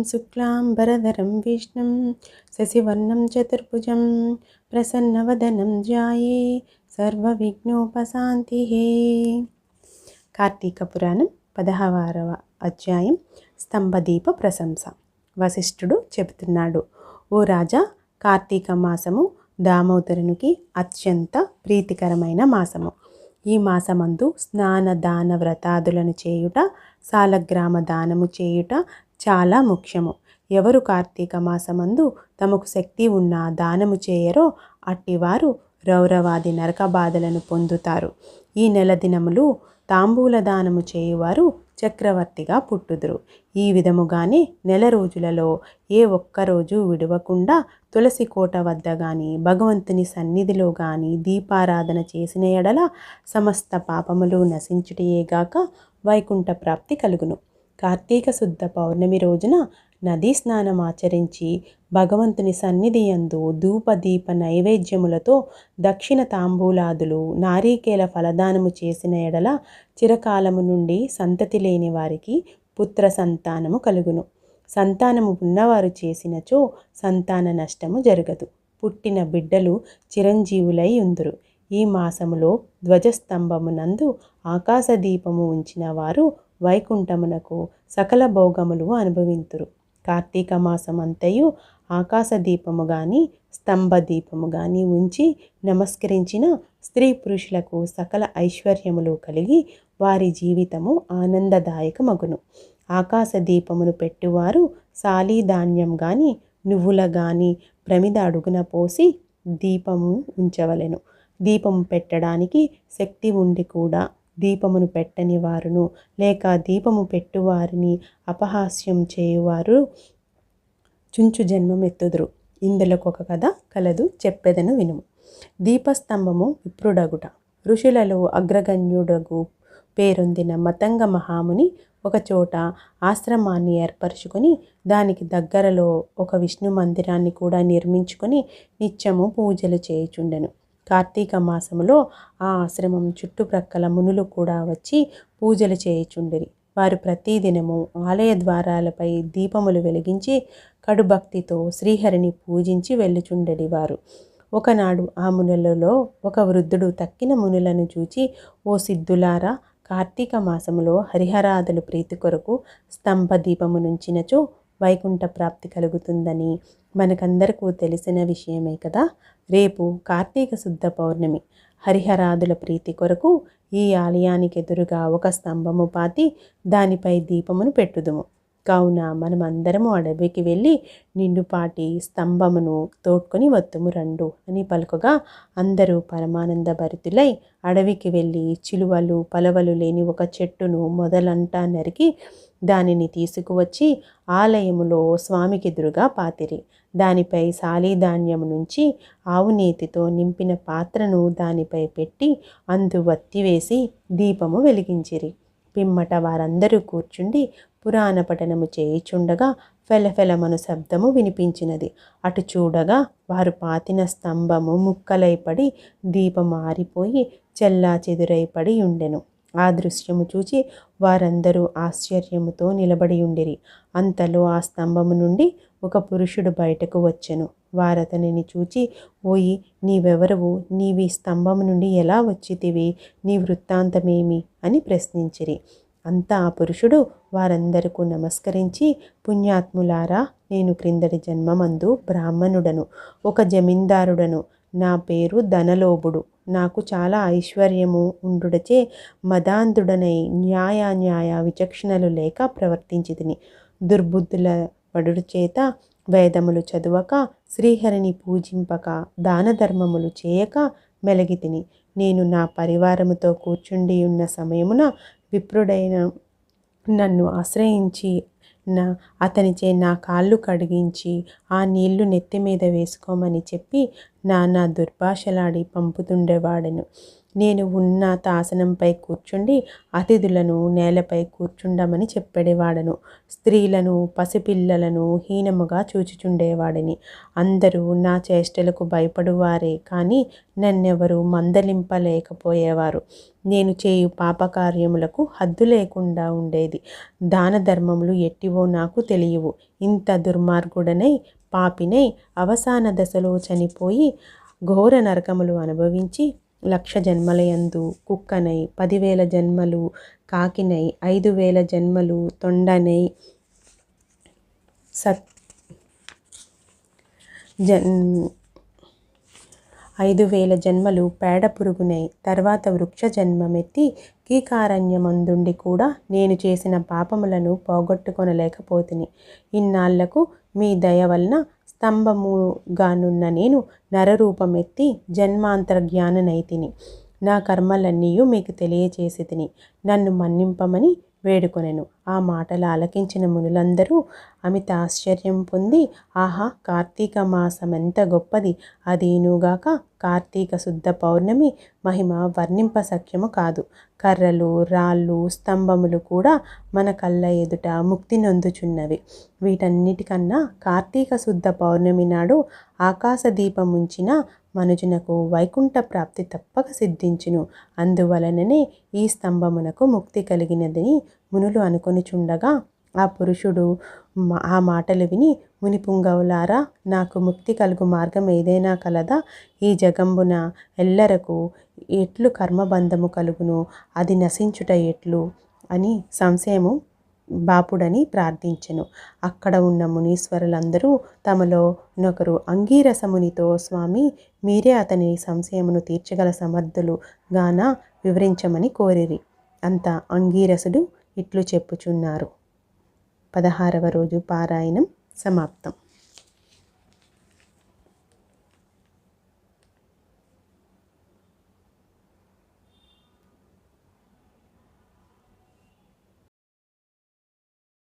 शुक्लाम्बरधरं विष्णुं शशिवर्णं चतुर्भुजं प्रसन्नवदनं ध्याये सर्वविघ्नोपशान्तिः। కార్తీక పురాణం 16వ అధ్యాయం స్తంభదీప ప్రశంస. వశిష్ఠుడు చెబుతున్నాడు, ఓ రాజా, కార్తీక మాసము దామోదరునికి అత్యంత ప్రీతికరమైన మాసము. ఈ మాసమందు స్నాన దాన వ్రతాదులను చేయుట, సాలగ్రామ దానము చేయుట చాలా ముఖ్యము. ఎవరు కార్తీక మాసమందు తమకు శక్తి ఉన్న దానము చేయరో అట్టివారు రౌరవాది నరక బాధలను పొందుతారు. ఈ నెల దినములు తాంబూల దానము చేయువారు చక్రవర్తిగా పుట్టుదురు. ఈ విధముగానే నెల రోజులలో ఏ ఒక్కరోజు విడవకుండా తులసి కోట వద్ద గాని భగవంతుని సన్నిధిలో గాని దీపారాధన చేసిన ఎడల సమస్త పాపములు నశించుటయేగాక వైకుంఠ ప్రాప్తి కలుగును. కార్తీక శుద్ధ పౌర్ణమి రోజున నదీ స్నానం ఆచరించి భగవంతుని సన్నిధి యందు ధూపదీప నైవేద్యములతో దక్షిణ తాంబూలాదులు నారీకేల ఫలదానము చేసిన ఎడల చిరకాలము నుండి సంతతి లేని వారికి పుత్ర సంతానము కలుగును. సంతానము ఉన్నవారు చేసినచో సంతాన నష్టము జరగదు. పుట్టిన బిడ్డలు చిరంజీవులై ఉందురు. ఈ మాసములో ధ్వజస్తంభమునందు ఆకాశదీపము ఉంచిన వారు వైకుంఠమునకు సకల భోగములు అనుభవింతురు. కార్తీక మాసం అంతయు ఆకాశదీపము గాని స్తంభదీపము గాని ఉంచి నమస్కరించిన స్త్రీ పురుషులకు సకల ఐశ్వర్యములు కలిగి వారి జీవితము ఆనందదాయకమగును. ఆకాశదీపమును పెట్టువారు సాలీ ధాన్యం గాని నువ్వుల గాని ప్రమిద అడుగున పోసి దీపము ఉంచవలెను. దీపము పెట్టడానికి శక్తి ఉండి కూడా దీపమును పెట్టని వారును లేక దీపము పెట్టువారిని అపహాస్యం చేయువారు చుంచు జన్మమెత్తుదురు. ఇందులోకొక కథ కలదు, చెప్పెదను వినుము. దీపస్తంభము విప్రుడగుట. ఋషులలో అగ్రగణ్యుడగు పేరొందిన మతంగ మహాముని ఒకచోట ఆశ్రమాన్ని ఏర్పరచుకొని దానికి దగ్గరలో ఒక విష్ణు మందిరాన్ని కూడా నిర్మించుకొని నిత్యము పూజలు చేయుచుండెను. కార్తీక మాసములో ఆ ఆశ్రమం చుట్టుప్రక్కల మునులు కూడా వచ్చి పూజలు చేయుచుండిరి. వారు ప్రతిదినము ఆలయ ద్వారాలపై దీపములు వెలిగించి కడుభక్తితో శ్రీహరిని పూజించి వెళ్ళుచుండెడి వారు. ఒకనాడు ఆ మునులలో ఒక వృద్ధుడు తక్కిన మునులను చూచి, ఓ సిద్ధులారా, కార్తీక మాసములో హరిహరాదుల ప్రీతి కొరకు స్తంభ దీపము నుంచినచో వైకుంఠ ప్రాప్తి కలుగుతుందని మనకందరికీ తెలిసిన విషయమే కదా. రేపు కార్తీక శుద్ధ పౌర్ణమి. హరిహరాదుల ప్రీతి కొరకు ఈ ఆలయానికి ఎదురుగా ఒక స్తంభము పాతి దానిపై దీపమును పెట్టుదుము. కావున మనమందరము అడవికి వెళ్ళి నిండుపాటి స్తంభమును తోడ్కొని వత్తుము రండు అని పలుకగా అందరూ పరమానంద భరితులై అడవికి వెళ్ళి చిలువలు పలవలు లేని ఒక చెట్టును మొదలంటా నరికి దానిని తీసుకువచ్చి ఆలయములో స్వామికి ఎదురుగా పాతిరి. దానిపై సాలీధాన్యము నుంచి ఆవు నేతితో నింపిన పాత్రను దానిపై పెట్టి అందు వత్తి వేసి దీపము వెలిగించిరి. పిమ్మట వారందరూ కూర్చుండి పురాణ పఠనము చేయుచుండగా ఫెలఫెలమను శబ్దము వినిపించినది. అటు చూడగా వారు పాతిన స్తంభము ముక్కలైపడి దీపం ఆరిపోయి చెల్లా చెదురైపడి ఉండెను. ఆ దృశ్యము చూచి వారందరూ ఆశ్చర్యముతో నిలబడి ఉండిరి. అంతలో ఆ స్తంభము నుండి ఒక పురుషుడు బయటకు వచ్చెను. వారతనిని చూచి, ఓయి, నీవెవరవు? నీవి స్తంభము నుండి ఎలా వచ్చితివి? నీ వృత్తాంతమేమి అని ప్రశ్నించిరి. అంతా ఆ పురుషుడు వారందరకు నమస్కరించి, పుణ్యాత్ములారా, నేను క్రిందటి జన్మమందు బ్రాహ్మణుడను, ఒక జమీందారుడను. నా పేరు ధనలోభుడు. నాకు చాలా ఐశ్వర్యము ఉండుటచే మదాంధుడనై న్యాయ విచక్షణలు లేక ప్రవర్తించితిని. దుర్బుద్ధుల పడుడు చేత వేదములు చదువక శ్రీహరిని పూజింపక దాన ధర్మములు చేయక మెలగితిని. నేను నా పరివారముతో కూర్చుండి ఉన్న సమయమున విప్రుడైన నన్ను ఆశ్రయించి అతనిచే నా కాళ్ళు కడిగించి ఆ నీళ్లు నెత్తి మీద వేసుకోమని చెప్పి నానా దుర్భాషలాడి పంపుతుండేవాడెను. నేను ఉన్నత ఆసనంపై కూర్చుండి అతిథులను నేలపై కూర్చుండమని చెప్పేవాడను. స్త్రీలను పసిపిల్లలను హీనముగా చూచుచుండేవాడిని. అందరూ నా చేష్టలకు భయపడువారే కానీ నన్నెవరూ మందలింపలేకపోయేవారు. నేను చేయు పాపకార్యములకు హద్దు లేకుండా ఉండేది. దాన ధర్మములు ఎట్టివో నాకు తెలియవు. ఇంత దుర్మార్గుడనై పాపినై అవసాన దశలో చనిపోయి ఘోర నరకములు అనుభవించి 1,00,000 జన్మలయందు కుక్కనై 10,000 జన్మలు కాకినై 5,000 జన్మలు తొండనై 5,000 జన్మలు పేడ పురుగునై తర్వాత వృక్ష జన్మమెత్తి కీకారణ్యమందుండి కూడా నేను చేసిన పాపములను పోగొట్టుకొనలేకపోతిని. ఇన్నాళ్లకు మీ దయ వలన స్తంభముగానున్న నేను నరరూపమెత్తి జన్మాంతర జ్ఞాననైతిని. నా కర్మలన్నీయూ మీకు తెలియచేసి తిని నన్ను మన్నింపమని వేడుకొనెను. ఆ మాటలు ఆలకించిన మునులందరూ అమిత ఆశ్చర్యం పొంది, ఆహా, కార్తీక మాసం ఎంత గొప్పది! అదీనుగాక కార్తీక శుద్ధ పౌర్ణమి మహిమ వర్ణింప సఖ్యము కాదు. కర్రలు రాళ్ళు స్తంభములు కూడా మన కళ్ళ ఎదుట ముక్తి నొందుచున్నవి. వీటన్నిటికన్నా కార్తీక శుద్ధ పౌర్ణమి నాడు ఆకాశ దీపముంచిన మనుజునకు వైకుంఠ ప్రాప్తి తప్పక సిద్ధించును. అందువలననే ఈ స్తంభమునకు ముక్తి కలిగినదని మునులు అనుకొనిచుండగా ఆ పురుషుడు ఆ మాటలు విని, మునిపుంగవులారా, నాకు ముక్తి కలుగు మార్గం ఏదైనా కలదా? ఈ జగంబున ఎల్లరకు ఎట్లు కర్మబంధము కలుగును? అది నశించుట ఎట్లు అని సంశయము బాపుడని ప్రార్థించెను. అక్కడ ఉన్న మునీశ్వరులందరూ తమలో నొకరు అంగీరసమునితో, స్వామి, మీరే అతని సంశయమును తీర్చగల సమర్థులు గాన వివరించమని కోరిరి. అంత అంగీరసుడు ఇట్లు చెప్పుచున్నారు. 16వ రోజు పారాయణం సమాప్తం.